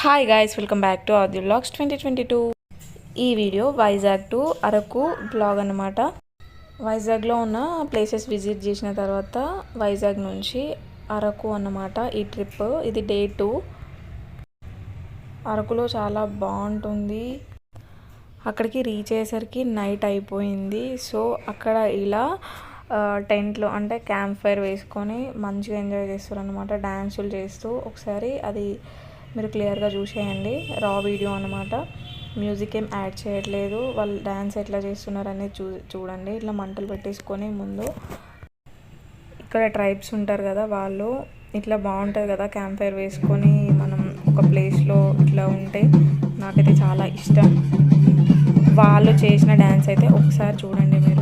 Hi guys, welcome back to ఆది vlogs 2022. ఈ video Vizag to Araku blog అన్నమాట. వైజాగ్లో ఉన్న ప్లేసెస్ విజిట్ చేసిన తర్వాత వైజాగ్ నుంచి అరకు అన్నమాట ఈ ట్రిప్. ఇది డే 2. అరకులో చాలా బాగుంటుంది. అక్కడికి రీచ్ అయ్యేసరికి నైట్ అయిపోయింది. సో అక్కడ ఇలా టెంట్లో అంటే క్యాంప్ ఫైర్ వేసుకొని మంచిగా ఎంజాయ్ చేస్తారు అనమాట, డ్యాన్సులు చేస్తూ. ఒకసారి అది మీరు క్లియర్గా చూసేయండి, రా వీడియో అనమాట. మ్యూజిక్ ఏం యాడ్ చేయట్లేదు, వాళ్ళు డ్యాన్స్ ఎట్లా చేస్తున్నారు అనేది చూడండి. ఇట్లా మంటలు పెట్టేసుకొని ముందు ఇక్కడ ట్రైబ్స్ ఉంటారు కదా, వాళ్ళు ఇట్లా బాగుంటుంది కదా క్యాంప్ ఫైర్ వేసుకొని మనం ఒక ప్లేస్లో ఇట్లా ఉంటే నాకైతే చాలా ఇష్టం. వాళ్ళు చేసిన డ్యాన్స్ అయితే ఒకసారి చూడండి మీరు.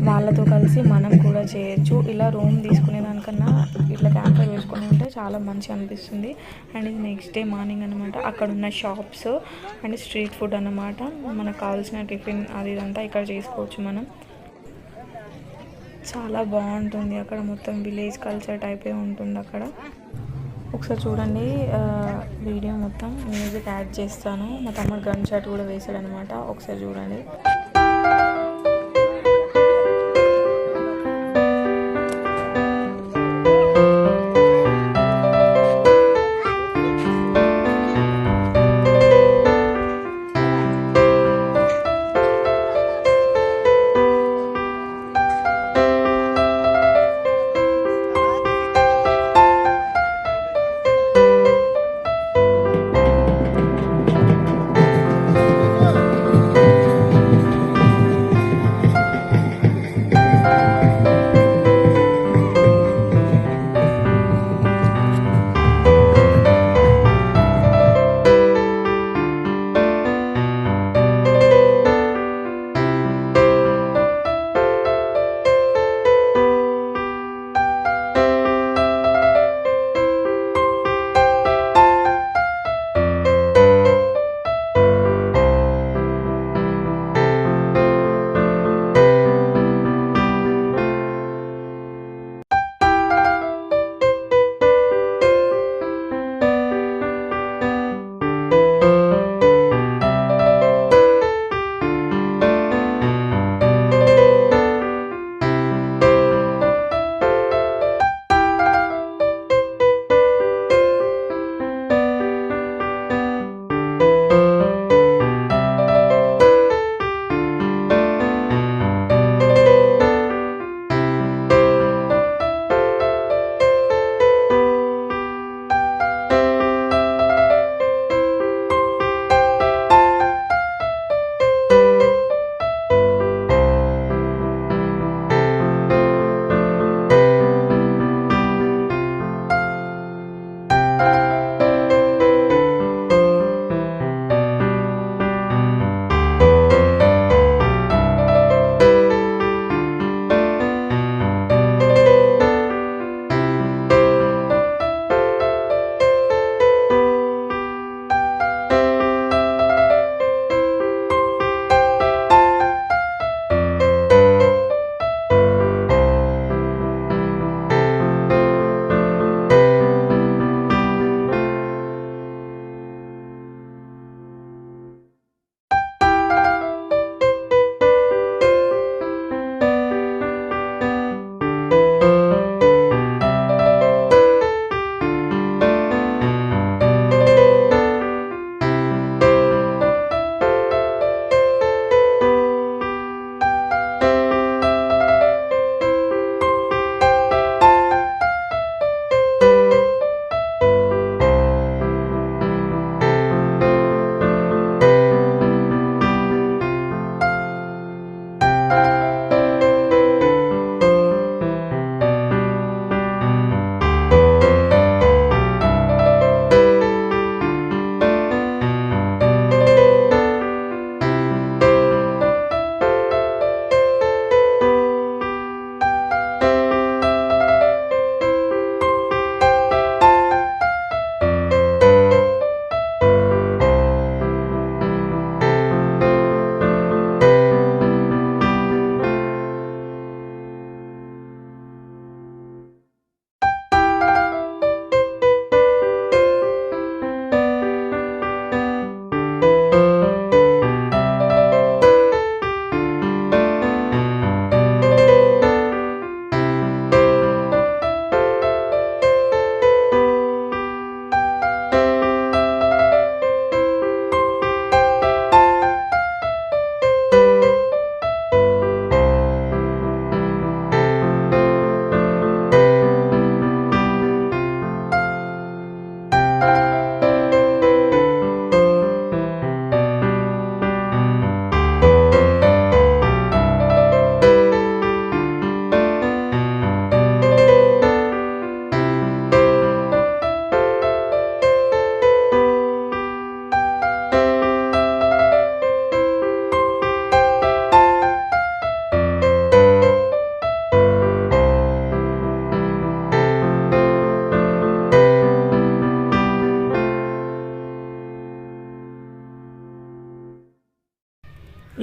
వాళ్ళతో కలిసి మనం కూడా చేయొచ్చు. ఇలా రూమ్ తీసుకునే దానికన్నా ఇట్లా క్యాంప్ ఫైర్ వేసుకొని ఉంటే చాలా మంచిగా అనిపిస్తుంది. అండ్ ఇది నెక్స్ట్ డే మార్నింగ్ అనమాట. అక్కడ ఉన్న షాప్స్ అండ్ స్ట్రీట్ ఫుడ్ అన్నమాట. మనకు కావాల్సిన టిఫిన్ అది ఇదంతా ఇక్కడ చేసుకోవచ్చు మనం. చాలా బాగుంటుంది అక్కడ, మొత్తం విలేజ్ కల్చర్ టైపే ఉంటుంది అక్కడ. ఒకసారి చూడండి వీడియో మొత్తం, మ్యూజిక్ యాడ్ చేస్తాను. మా తమ్ముడు గన్ షాట్ కూడా వేసాడు అనమాట, ఒకసారి చూడండి.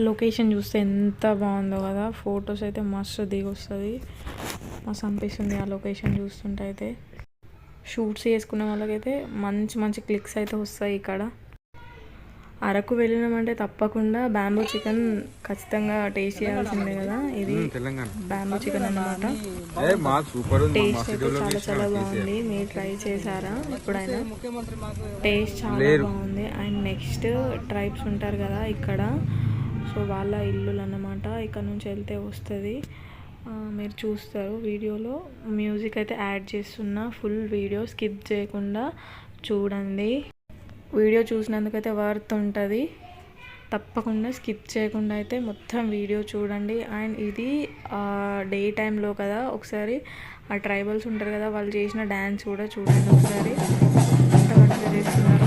లొకేషన్ చూస్తే ఎంత బాగుందో కదా, ఫొటోస్ అయితే మస్తు దిగొస్తుంది, మస్తు అనిపిస్తుంది ఆ లొకేషన్ చూస్తుంటే. అయితే షూట్స్ చేసుకునే వాళ్ళకైతే మంచి మంచి క్లిక్స్ అయితే వస్తాయి ఇక్కడ. అరకు వెళ్ళినామంటే తప్పకుండా బ్యాంబూ చికెన్ ఖచ్చితంగా టేస్ట్ చేయాల్సిందే కదా. ఇది బ్యాంబూ చికెన్ అన్నమాట. టేస్ట్ అయితే చాలా చాలా బాగుంది. మీరు ట్రై చేశారా ఎప్పుడైనా? టేస్ట్ చాలా బాగుంది. అండ్ నెక్స్ట్ ట్రైబ్స్ ఉంటారు కదా ఇక్కడ, సో వాళ్ళ ఇల్లులు అన్నమాట. ఇక్కడ నుంచి వెళ్తే వస్తుంది, మీరు చూస్తారు వీడియోలో. మ్యూజిక్ అయితే యాడ్ చేస్తున్నా, ఫుల్ వీడియో స్కిప్ చేయకుండా చూడండి. వీడియో చూసినందుకైతే వర్త్ ఉంటుంది, తప్పకుండా స్కిప్ చేయకుండా అయితే మొత్తం వీడియో చూడండి. అండ్ ఇది డే టైంలో కదా, ఒకసారి ఆ ట్రైబల్స్ ఉంటారు కదా, వాళ్ళు చేసిన డ్యాన్స్ కూడా చూడండి ఒకసారి, ఎంత మంచిగా చేస్తున్నారు.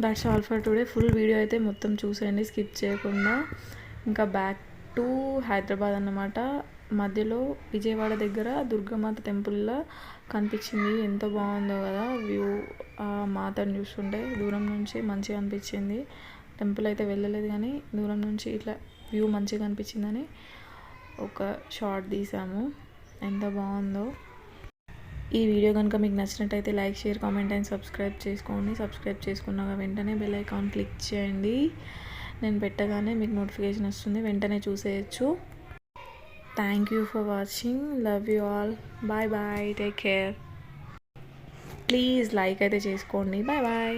That's all for today. Full video అయితే మొత్తం చూసేయండి స్కిప్ చేయకుండా. ఇంకా బ్యాక్ టు హైదరాబాద్ అన్నమాట. మధ్యలో విజయవాడ దగ్గర దుర్గామాత టెంపుల్లో కనిపించింది, ఎంత బాగుందో కదా వ్యూ. మాతను చూస్తుంటే దూరం నుంచి మంచిగా అనిపించింది. టెంపుల్ అయితే వెళ్ళలేదు కానీ దూరం నుంచి ఇట్లా వ్యూ మంచిగా అనిపించిందని ఒక షార్ట్ తీసాము, ఎంత బాగుందో. ఈ వీడియో కనుక మీకు నచ్చినట్టయితే like, share, comment and subscribe చేసుకోండి. సబ్స్క్రైబ్ చేసుకున్నాక వెంటనే బెల్ ఐకాన్ క్లిక్ చేయండి. నేను పెట్టగానే మీకు నోటిఫికేషన్ వస్తుంది, వెంటనే చూసేయచ్చు. Thank you for watching. Love you all. Bye bye. Take care. Please like అయితే చేసుకోండి. Bye bye.